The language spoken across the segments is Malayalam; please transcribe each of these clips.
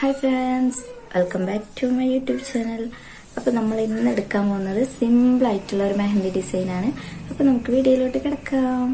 Hi friends, welcome back to my YouTube channel. അപ്പോൾ നമ്മൾ ഇന്ന് എടുക്കാൻ പോകുന്നത് സിമ്പിൾ ആയിട്ടുള്ള ഒരു മെഹന്തി ഡിസൈൻ ആണ്. അപ്പോൾ നമുക്ക് വീഡിയോയിലോട്ട് കിടക്കാം.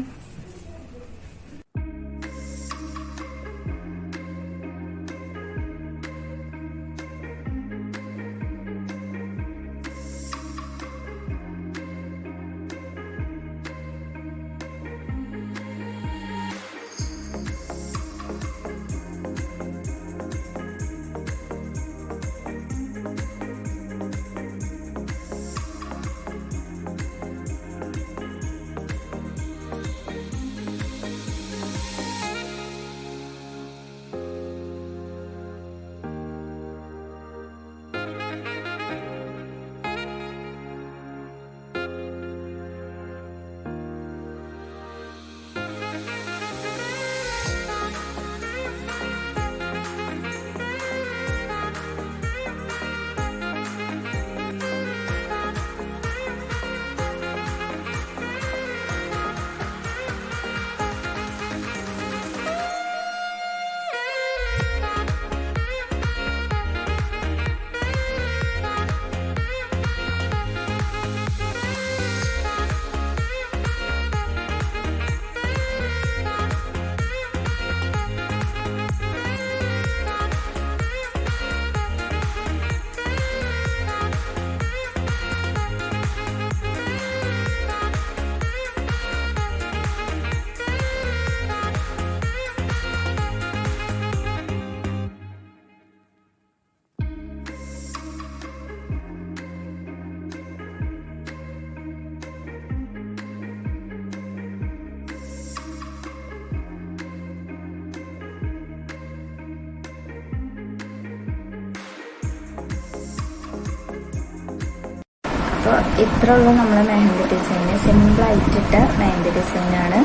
അപ്പോൾ ഇത്രയുള്ള നമ്മളെ മെഹന്തി ഡിസൈന് സിമ്പിളായിട്ടിട്ട മെഹന്തി ഡിസൈനാണ്,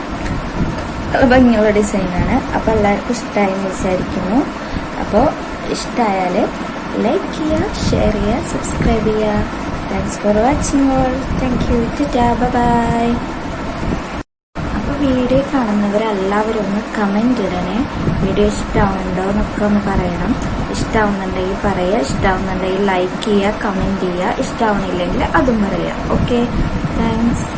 ഭംഗിയുള്ള ഡിസൈനാണ്. അപ്പോൾ എല്ലാവർക്കും ഇഷ്ടമായി വിചാരിക്കുന്നു. അപ്പോൾ ഇഷ്ടമായാൽ ലൈക്ക് ചെയ്യുക, ഷെയർ ചെയ്യുക, സബ്സ്ക്രൈബ് ചെയ്യുക. Thanks for watching all. Thank you. Tata, bye. അപ്പോൾ വീഡിയോ കാണുന്നവരെല്ലാവരും ഒന്ന് കമൻറ്റ് ഇടണേ. വീഡിയോ ഇഷ്ടമാവുന്നുണ്ടോ എന്നൊക്കെ ഒന്ന് പറയണം. ഇഷ്ടമാവുന്നുണ്ടെങ്കിൽ പറയുക, ഇഷ്ടമാവുന്നുണ്ടെങ്കിൽ ലൈക്ക് ചെയ്യുക, കമൻറ്റ് ചെയ്യുക. ഇഷ്ടമാവുന്നില്ലെങ്കിൽ അതും പറയുക. Okay, thanks.